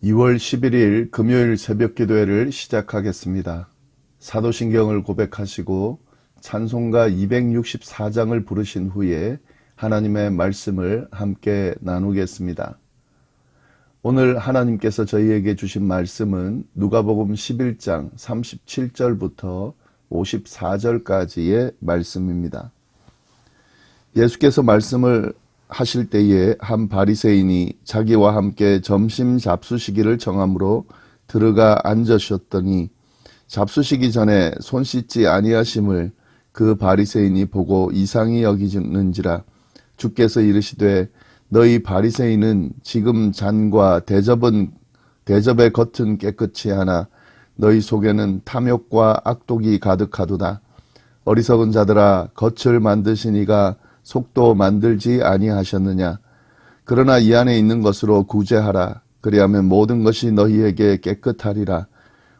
2월 11일 금요일 새벽 기도회를 시작하겠습니다. 사도신경을 고백하시고 찬송가 264장을 부르신 후에 하나님의 말씀을 함께 나누겠습니다. 오늘 하나님께서 저희에게 주신 말씀은 누가복음 11장 37절부터 54절까지의 말씀입니다. 예수께서 말씀을 하실 때에 한 바리새인이 자기와 함께 점심 잡수시기를 정함으로 들어가 앉으셨더니 잡수시기 전에 손 씻지 아니하심을 그 바리새인이 보고 이상히 여기는지라. 주께서 이르시되 너희 바리새인은 지금 잔과 대접의 겉은 깨끗이 하나 너희 속에는 탐욕과 악독이 가득하도다. 어리석은 자들아, 겉을 만드시니가 속도 만들지 아니하셨느냐. 그러나 이 안에 있는 것으로 구제하라. 그리하면 모든 것이 너희에게 깨끗하리라.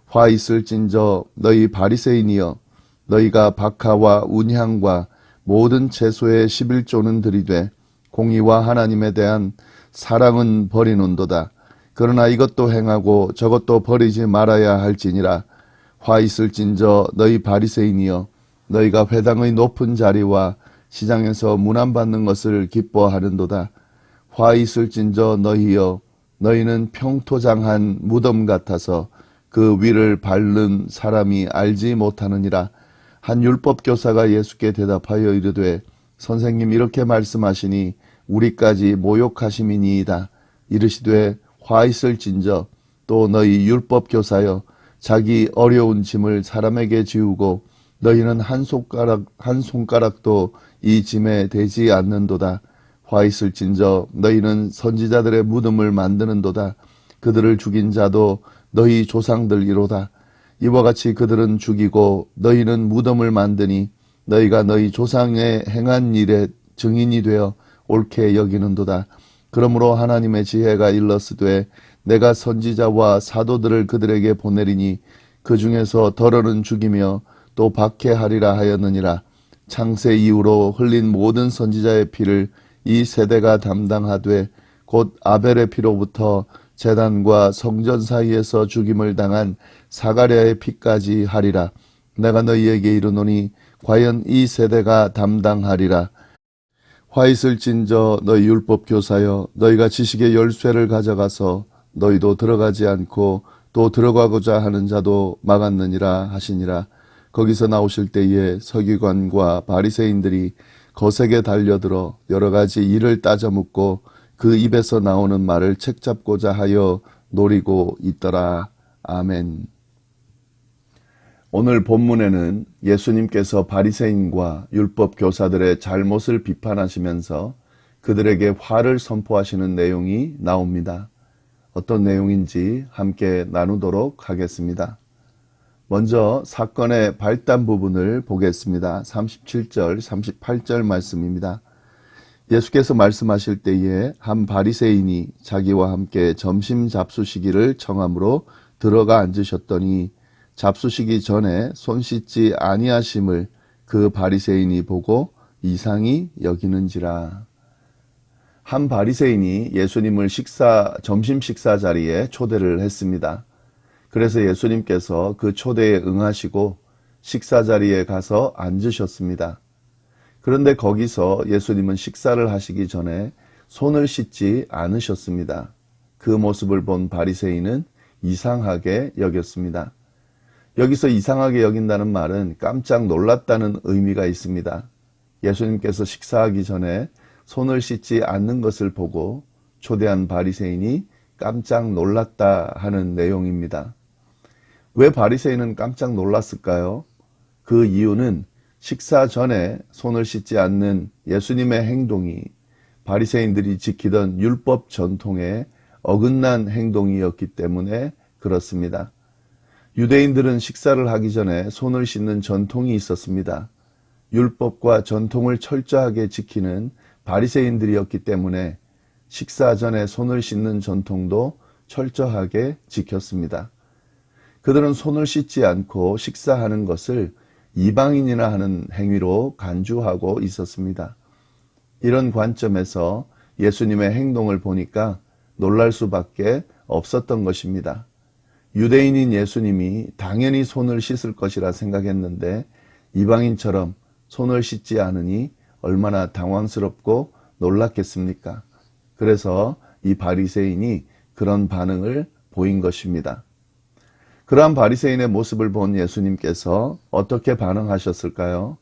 화 있을진저 너희 바리새인이여, 너희가 박하와 운향과 모든 채소의 11조는 들이되 공의와 하나님에 대한 사랑은 버리는도다. 그러나 이것도 행하고 저것도 버리지 말아야 할지니라. 화 있을진저 너희 바리새인이여, 너희가 회당의 높은 자리와 시장에서 문안받는 것을 기뻐하는도다. 화 있을진저 너희여, 너희는 평토장한 무덤 같아서 그 위를 밟는 사람이 알지 못하느니라. 한 율법교사가 예수께 대답하여 이르되 선생님, 이렇게 말씀하시니 우리까지 모욕하심이니이다. 이르시되 화 있을진저 또 너희 율법교사여, 자기 어려운 짐을 사람에게 지우고 너희는 한 손가락도 이 짐에 대지 않는도다. 화 있을진저 너희는 선지자들의 무덤을 만드는도다. 그들을 죽인 자도 너희 조상들이로다. 이와 같이 그들은 죽이고 너희는 무덤을 만드니 너희가 너희 조상의 행한 일에 증인이 되어 옳게 여기는도다. 그러므로 하나님의 지혜가 일렀으되 내가 선지자와 사도들을 그들에게 보내리니 그 중에서 덜어는 죽이며 또 박해하리라 하였느니라. 창세 이후로 흘린 모든 선지자의 피를 이 세대가 담당하되 곧 아벨의 피로부터 제단과 성전 사이에서 죽임을 당한 사가랴의 피까지 하리라. 내가 너희에게 이르노니 과연 이 세대가 담당하리라. 화 있을진저 너희 율법교사여, 너희가 지식의 열쇠를 가져가서 너희도 들어가지 않고 또 들어가고자 하는 자도 막았느니라 하시니라. 거기서 나오실 때에 서기관과 바리새인들이 거세게 달려들어 여러 가지 일을 따져 묻고 그 입에서 나오는 말을 책잡고자 하여 노리고 있더라. 아멘. 오늘 본문에는 예수님께서 바리새인과 율법 교사들의 잘못을 비판하시면서 그들에게 화를 선포하시는 내용이 나옵니다. 어떤 내용인지 함께 나누도록 하겠습니다. 먼저 사건의 발단 부분을 보겠습니다. 37절, 38절 말씀입니다. 예수께서 말씀하실 때에 한 바리새인이 자기와 함께 점심 잡수시기를 정함으로 들어가 앉으셨더니 잡수시기 전에 손 씻지 아니하심을 그 바리새인이 보고 이상히 여기는지라. 한 바리새인이 예수님을 점심 식사 자리에 초대를 했습니다. 그래서 예수님께서 그 초대에 응하시고 식사 자리에 가서 앉으셨습니다. 그런데 거기서 예수님은 식사를 하시기 전에 손을 씻지 않으셨습니다. 그 모습을 본 바리새인은 이상하게 여겼습니다. 여기서 이상하게 여긴다는 말은 깜짝 놀랐다는 의미가 있습니다. 예수님께서 식사하기 전에 손을 씻지 않는 것을 보고 초대한 바리새인이 깜짝 놀랐다 하는 내용입니다. 왜 바리새인은 깜짝 놀랐을까요? 그 이유는 식사 전에 손을 씻지 않는 예수님의 행동이 바리새인들이 지키던 율법 전통에 어긋난 행동이었기 때문에 그렇습니다. 유대인들은 식사를 하기 전에 손을 씻는 전통이 있었습니다. 율법과 전통을 철저하게 지키는 바리새인들이었기 때문에 식사 전에 손을 씻는 전통도 철저하게 지켰습니다. 그들은 손을 씻지 않고 식사하는 것을 이방인이나 하는 행위로 간주하고 있었습니다. 이런 관점에서 예수님의 행동을 보니까 놀랄 수밖에 없었던 것입니다. 유대인인 예수님이 당연히 손을 씻을 것이라 생각했는데 이방인처럼 손을 씻지 않으니 얼마나 당황스럽고 놀랐겠습니까? 그래서 이 바리새인이 그런 반응을 보인 것입니다. 그러한 바리새인의 모습을 본 예수님께서 어떻게 반응하셨을까요?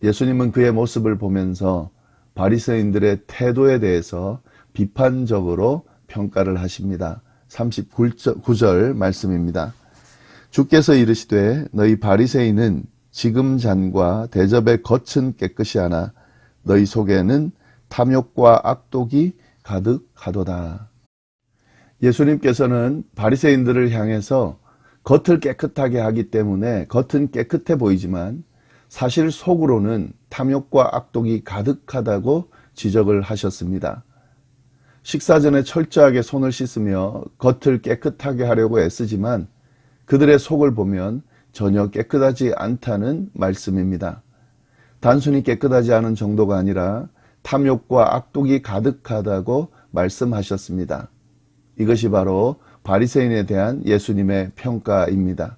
예수님은 그의 모습을 보면서 바리새인들의 태도에 대해서 비판적으로 평가를 하십니다. 39절 말씀입니다. 주께서 이르시되 너희 바리새인은 지금 잔과 대접의 겉은 깨끗이 하나 너희 속에는 탐욕과 악독이 가득하도다. 예수님께서는 바리새인들을 향해서 겉을 깨끗하게 하기 때문에 겉은 깨끗해 보이지만 사실 속으로는 탐욕과 악독이 가득하다고 지적을 하셨습니다. 식사 전에 철저하게 손을 씻으며 겉을 깨끗하게 하려고 애쓰지만 그들의 속을 보면 전혀 깨끗하지 않다는 말씀입니다. 단순히 깨끗하지 않은 정도가 아니라 탐욕과 악독이 가득하다고 말씀하셨습니다. 이것이 바로 바리새인에 대한 예수님의 평가입니다.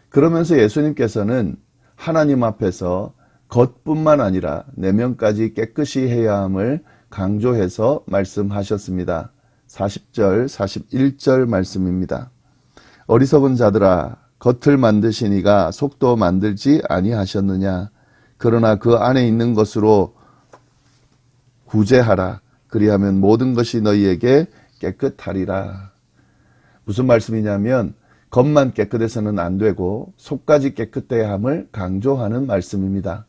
그러면서 예수님께서는 하나님 앞에서 겉뿐만 아니라 내면까지 깨끗이 해야 함을 강조해서 말씀하셨습니다. 40절, 41절 말씀입니다. 어리석은 자들아, 겉을 만드시니가 속도 만들지 아니하셨느냐? 그러나 그 안에 있는 것으로 구제하라. 그리하면 모든 것이 너희에게 깨끗하리라. 무슨 말씀이냐면 겉만 깨끗해서는 안 되고 속까지 깨끗해야 함을 강조하는 말씀입니다.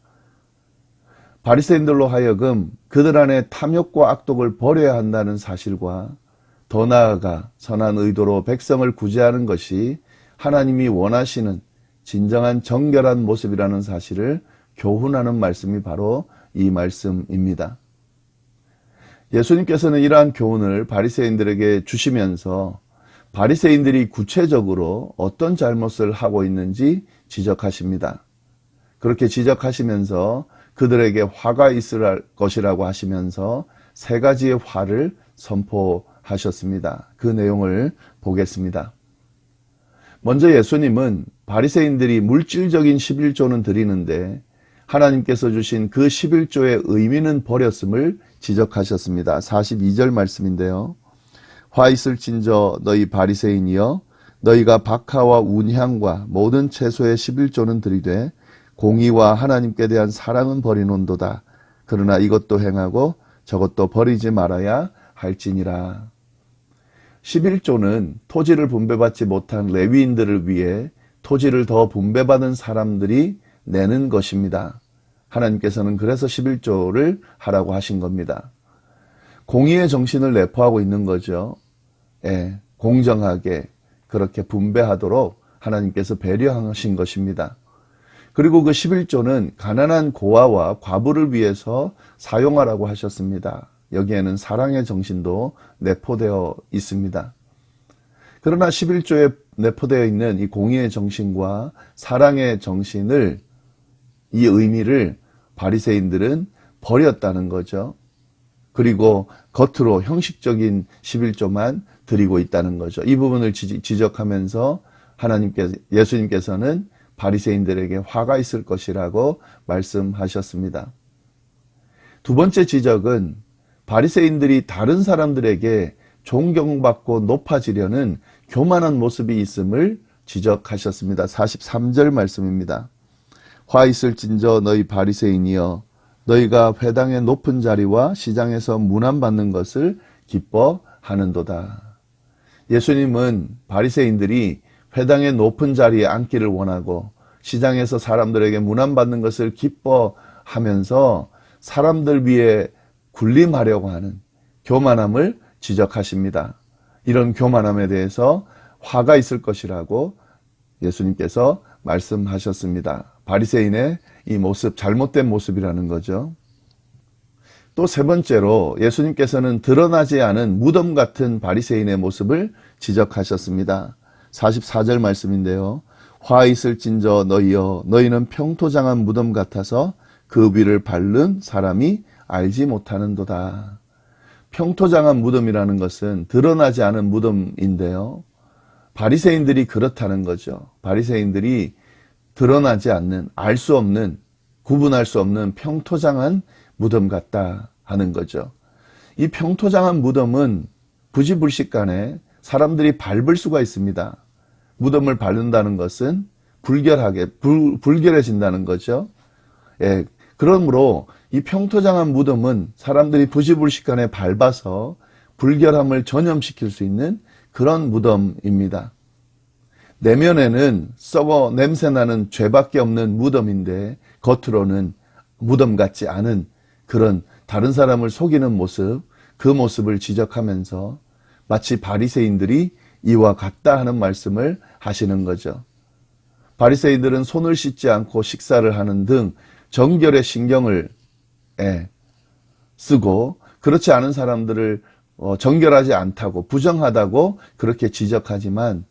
바리새인들로 하여금 그들 안에 탐욕과 악독을 버려야 한다는 사실과 더 나아가 선한 의도로 백성을 구제하는 것이 하나님이 원하시는 진정한 정결한 모습이라는 사실을 교훈하는 말씀이 바로 이 말씀입니다. 예수님께서는 이러한 교훈을 바리새인들에게 주시면서 바리새인들이 구체적으로 어떤 잘못을 하고 있는지 지적하십니다. 그렇게 지적하시면서 그들에게 화가 있을 것이라고 하시면서 세 가지의 화를 선포하셨습니다. 그 내용을 보겠습니다. 먼저 예수님은 바리새인들이 물질적인 11조는 드리는데 하나님께서 주신 그 11조의 의미는 버렸음을 지적하셨습니다. 42절 말씀인데요. 화 있을진저 너희 바리새인이여 너희가 박하와 운향과 모든 채소의 11조는 드리되 공의와 하나님께 대한 사랑은 버리논도다. 그러나 이것도 행하고 저것도 버리지 말아야 할지니라. 11조는 토지를 분배받지 못한 레위인들을 위해 토지를 더 분배받은 사람들이 내는 것입니다. 하나님께서는 그래서 11조를 하라고 하신 겁니다. 공의의 정신을 내포하고 있는 거죠. 공정하게 그렇게 분배하도록 하나님께서 배려하신 것입니다. 그리고 그 11조는 가난한 고아와 과부를 위해서 사용하라고 하셨습니다. 여기에는 사랑의 정신도 내포되어 있습니다. 그러나 11조에 내포되어 있는 이 공의의 정신과 사랑의 정신을, 이 의미를 바리새인들은 버렸다는 거죠. 그리고 겉으로 형식적인 11조만 드리고 있다는 거죠. 이 부분을 지적하면서 예수님께서는 바리새인들에게 화가 있을 것이라고 말씀하셨습니다. 두 번째 지적은 바리새인들이 다른 사람들에게 존경받고 높아지려는 교만한 모습이 있음을 지적하셨습니다. 43절 말씀입니다. 화 있을진저 너희 바리새인이여 너희가 회당의 높은 자리와 시장에서 문안받는 것을 기뻐하는도다. 예수님은 바리새인들이 회당의 높은 자리에 앉기를 원하고 시장에서 사람들에게 문안받는 것을 기뻐하면서 사람들 위해 군림하려고 하는 교만함을 지적하십니다. 이런 교만함에 대해서 화가 있을 것이라고 예수님께서 말씀하셨습니다. 바리새인의 이 모습, 잘못된 모습이라는 거죠. 또 세 번째로 예수님께서는 드러나지 않은 무덤 같은 바리새인의 모습을 지적하셨습니다. 44절 말씀인데요. 화 있을진저 너희여 너희는 평토장한 무덤 같아서 그 위를 밟는 사람이 알지 못하는도다. 평토장한 무덤이라는 것은 드러나지 않은 무덤인데요. 바리새인들이 그렇다는 거죠. 바리새인들이 드러나지 않는, 알 수 없는, 구분할 수 없는 평토장한 무덤 같다 하는 거죠. 이 평토장한 무덤은 부지불식간에 사람들이 밟을 수가 있습니다. 무덤을 밟는다는 것은 불결해진다는 거죠. 예, 그러므로 이 평토장한 무덤은 사람들이 부지불식간에 밟아서 불결함을 전염시킬 수 있는 그런 무덤입니다. 내면에는 썩어 냄새나는 죄밖에 없는 무덤인데 겉으로는 무덤 같지 않은 그런 다른 사람을 속이는 모습, 그 모습을 지적하면서 마치 바리새인들이 이와 같다 하는 말씀을 하시는 거죠. 바리새인들은 손을 씻지 않고 식사를 하는 등 정결의 신경을 쓰고 그렇지 않은 사람들을 정결하지 않다고 부정하다고 그렇게 지적하지만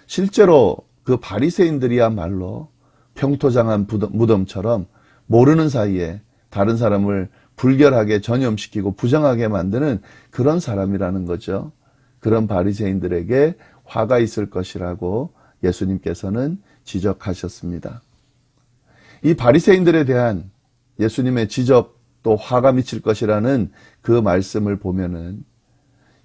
실제로 그 바리새인들이야말로 평토장한 무덤처럼 모르는 사이에 다른 사람을 불결하게 전염시키고 부정하게 만드는 그런 사람이라는 거죠. 그런 바리새인들에게 화가 있을 것이라고 예수님께서는 지적하셨습니다. 이 바리새인들에 대한 예수님의 지적 또 화가 미칠 것이라는 그 말씀을 보면은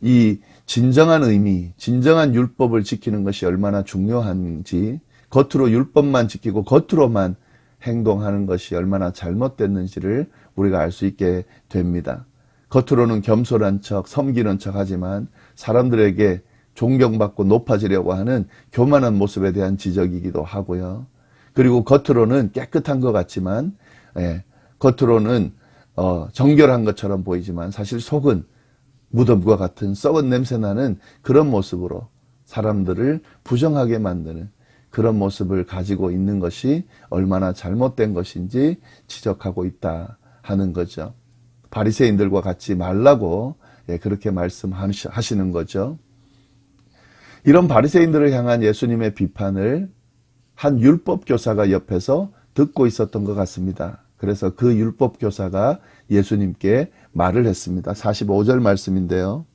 이 진정한 의미, 진정한 율법을 지키는 것이 얼마나 중요한지, 겉으로 율법만 지키고 겉으로만 행동하는 것이 얼마나 잘못됐는지를 우리가 알 수 있게 됩니다. 겉으로는 겸손한 척, 섬기는 척 하지만 사람들에게 존경받고 높아지려고 하는 교만한 모습에 대한 지적이기도 하고요. 그리고 겉으로는 깨끗한 것 같지만, 겉으로는 정결한 것처럼 보이지만 사실 속은 무덤과 같은 썩은 냄새나는 그런 모습으로 사람들을 부정하게 만드는 그런 모습을 가지고 있는 것이 얼마나 잘못된 것인지 지적하고 있다 하는 거죠. 바리새인들과 같지 말라고 그렇게 말씀하시는 거죠. 이런 바리새인들을 향한 예수님의 비판을 한 율법 교사가 옆에서 듣고 있었던 것 같습니다. 그래서 그 율법 교사가 예수님께 말을 했습니다. 45절 말씀인데요.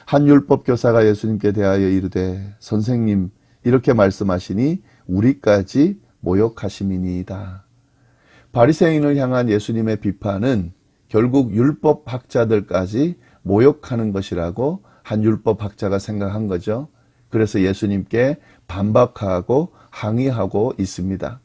한 율법 교사가 예수님께 대하여 이르되 선생님 이렇게 말씀하시니 우리까지 모욕하심이니이다. 바리새인을 향한 예수님의 비판은 결국 율법학자들까지 모욕하는 것이라고 한 율법학자가 생각한 거죠. 그래서 예수님께 반박하고 항의하고 있습니다.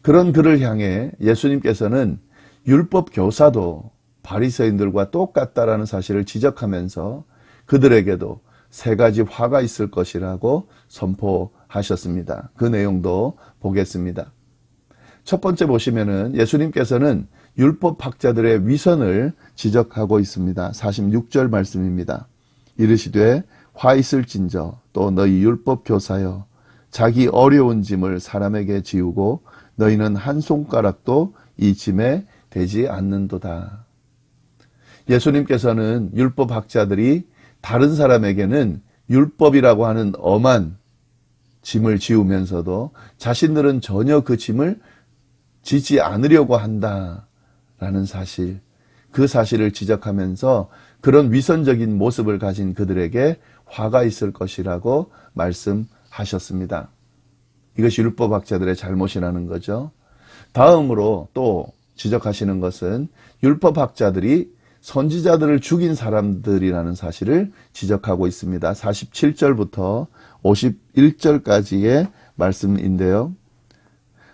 그런 그를 향해 예수님께서는 율법 교사도 바리새인들과 똑같다라는 사실을 지적하면서 그들에게도 세 가지 화가 있을 것이라고 선포하셨습니다. 그 내용도 보겠습니다. 첫 번째 보시면은 예수님께서는 율법학자들의 위선을 지적하고 있습니다. 46절 말씀입니다. 이르시되 화 있을진저 또 너희 율법 교사여 자기 어려운 짐을 사람에게 지우고 너희는 한 손가락도 이 짐에 되지 않는도다. 예수님께서는 율법학자들이 다른 사람에게는 율법이라고 하는 엄한 짐을 지우면서도 자신들은 전혀 그 짐을 지지 않으려고 한다라는 사실, 그 사실을 지적하면서 그런 위선적인 모습을 가진 그들에게 화가 있을 것이라고 말씀하셨습니다. 이것이 율법학자들의 잘못이라는 거죠. 다음으로 또 지적하시는 것은 율법학자들이 선지자들을 죽인 사람들이라는 사실을 지적하고 있습니다. 47절부터 51절까지의 말씀인데요.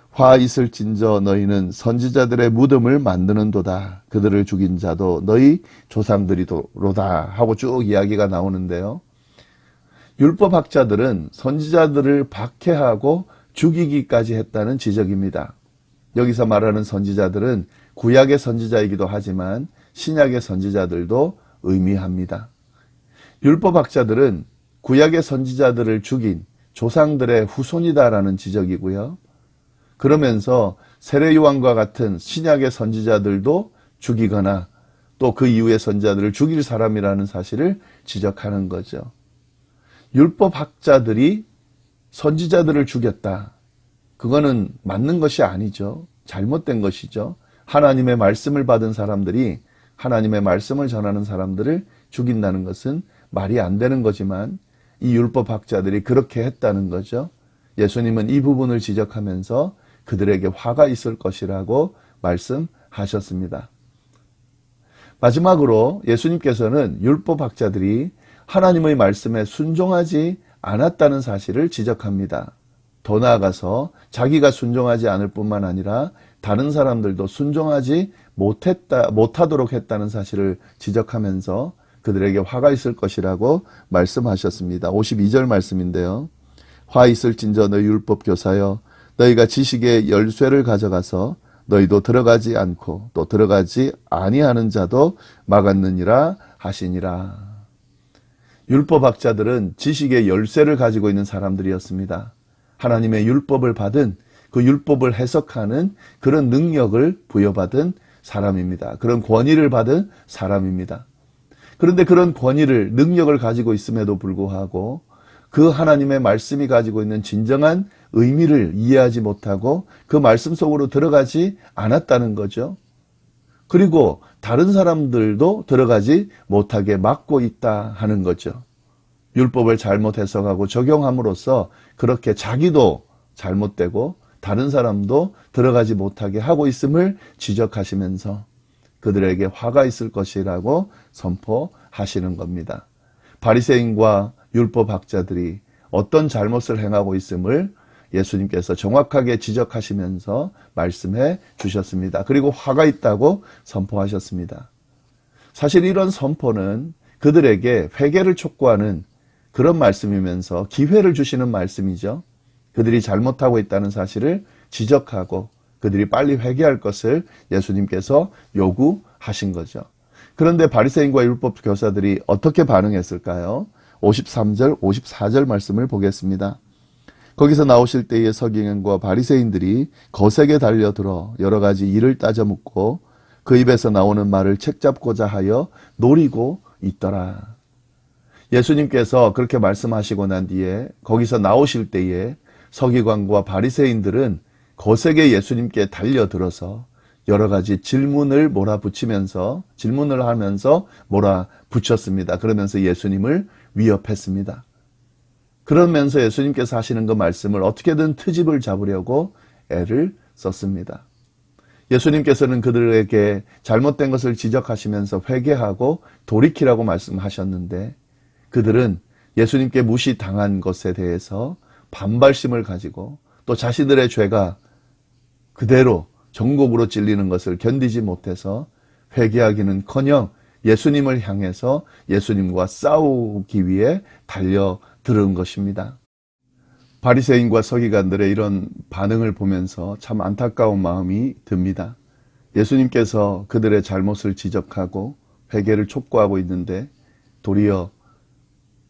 화 있을진저 너희는 선지자들의 무덤을 만드는도다. 그들을 죽인 자도 너희 조상들이로다 하고 쭉 이야기가 나오는데요. 율법학자들은 선지자들을 박해하고 죽이기까지 했다는 지적입니다. 여기서 말하는 선지자들은 구약의 선지자이기도 하지만 신약의 선지자들도 의미합니다. 율법학자들은 구약의 선지자들을 죽인 조상들의 후손이다라는 지적이고요. 그러면서 세례요한과 같은 신약의 선지자들도 죽이거나 또 그 이후의 선지자들을 죽일 사람이라는 사실을 지적하는 거죠. 율법학자들이 선지자들을 죽였다. 그거는 맞는 것이 아니죠. 잘못된 것이죠. 하나님의 말씀을 받은 사람들이 하나님의 말씀을 전하는 사람들을 죽인다는 것은 말이 안 되는 거지만 이 율법학자들이 그렇게 했다는 거죠. 예수님은 이 부분을 지적하면서 그들에게 화가 있을 것이라고 말씀하셨습니다. 마지막으로 예수님께서는 율법학자들이 하나님의 말씀에 순종하지 않았다는 사실을 지적합니다. 더 나아가서 자기가 순종하지 않을 뿐만 아니라 다른 사람들도 순종하지 못하도록 했다는 사실을 지적하면서 그들에게 화가 있을 것이라고 말씀하셨습니다. 52절 말씀인데요. 화 있을진저 너희 율법 교사여 너희가 지식의 열쇠를 가져가서 너희도 들어가지 않고 또 들어가지 아니하는 자도 막았느니라 하시니라. 율법학자들은 지식의 열쇠를 가지고 있는 사람들이었습니다. 하나님의 율법을 받은 그 율법을 해석하는 그런 능력을 부여받은 사람입니다. 그런 권위를 받은 사람입니다. 그런데 그런 권위를, 능력을 가지고 있음에도 불구하고 그 하나님의 말씀이 가지고 있는 진정한 의미를 이해하지 못하고 그 말씀 속으로 들어가지 않았다는 거죠. 그리고 다른 사람들도 들어가지 못하게 막고 있다 하는 거죠. 율법을 잘못 해석하고 적용함으로써 그렇게 자기도 잘못되고 다른 사람도 들어가지 못하게 하고 있음을 지적하시면서 그들에게 화가 있을 것이라고 선포하시는 겁니다. 바리새인과 율법학자들이 어떤 잘못을 행하고 있음을 예수님께서 정확하게 지적하시면서 말씀해 주셨습니다. 그리고 화가 있다고 선포하셨습니다. 사실 이런 선포는 그들에게 회개를 촉구하는 그런 말씀이면서 기회를 주시는 말씀이죠. 그들이 잘못하고 있다는 사실을 지적하고 그들이 빨리 회개할 것을 예수님께서 요구하신 거죠. 그런데 바리새인과 율법 교사들이 어떻게 반응했을까요? 53절, 54절 말씀을 보겠습니다. 거기서 나오실 때에 서기관과 바리새인들이 거세게 달려들어 여러 가지 일을 따져 묻고 그 입에서 나오는 말을 책잡고자 하여 노리고 있더라. 예수님께서 그렇게 말씀하시고 난 뒤에 거기서 나오실 때에 서기관과 바리새인들은 거세게 예수님께 달려들어서 여러 가지 질문을 질문을 하면서 몰아붙였습니다. 그러면서 예수님을 위협했습니다. 그러면서 예수님께서 하시는 그 말씀을 어떻게든 트집을 잡으려고 애를 썼습니다. 예수님께서는 그들에게 잘못된 것을 지적하시면서 회개하고 돌이키라고 말씀하셨는데 그들은 예수님께 무시당한 것에 대해서 반발심을 가지고 또 자신들의 죄가 그대로 정곡으로 찔리는 것을 견디지 못해서 회개하기는커녕 예수님을 향해서 예수님과 싸우기 위해 달려들은 것입니다. 바리새인과 서기관들의 이런 반응을 보면서 참 안타까운 마음이 듭니다. 예수님께서 그들의 잘못을 지적하고 회개를 촉구하고 있는데 도리어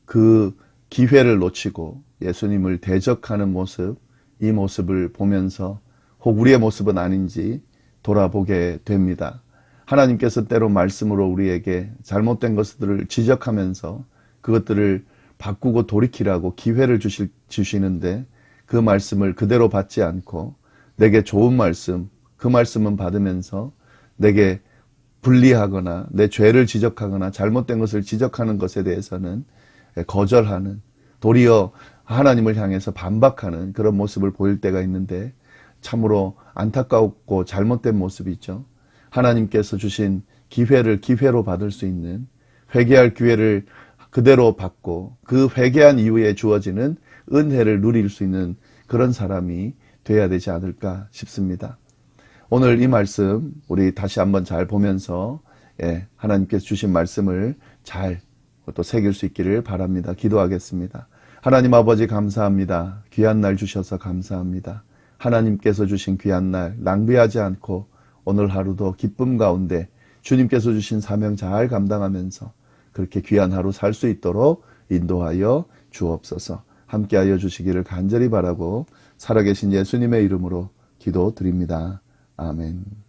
그 기회를 놓치고 예수님을 대적하는 모습, 이 모습을 보면서 혹 우리의 모습은 아닌지 돌아보게 됩니다. 하나님께서 때로 말씀으로 우리에게 잘못된 것들을 지적하면서 그것들을 바꾸고 돌이키라고 기회를 주시는데 그 말씀을 그대로 받지 않고 내게 좋은 말씀, 그 말씀은 받으면서 내게 불리하거나 내 죄를 지적하거나 잘못된 것을 지적하는 것에 대해서는 거절하는, 도리어 하나님을 향해서 반박하는 그런 모습을 보일 때가 있는데 참으로 안타깝고 잘못된 모습이죠. 하나님께서 주신 기회를 기회로 받을 수 있는, 회개할 기회를 그대로 받고 그 회개한 이후에 주어지는 은혜를 누릴 수 있는 그런 사람이 돼야 되지 않을까 싶습니다. 오늘 이 말씀 우리 다시 한번 잘 보면서 하나님께서 주신 말씀을 잘 또 새길 수 있기를 바랍니다. 기도하겠습니다. 하나님 아버지 감사합니다. 귀한 날 주셔서 감사합니다. 하나님께서 주신 귀한 날 낭비하지 않고 오늘 하루도 기쁨 가운데 주님께서 주신 사명 잘 감당하면서 그렇게 귀한 하루 살 수 있도록 인도하여 주옵소서. 함께하여 주시기를 간절히 바라고 살아계신 예수님의 이름으로 기도드립니다. 아멘.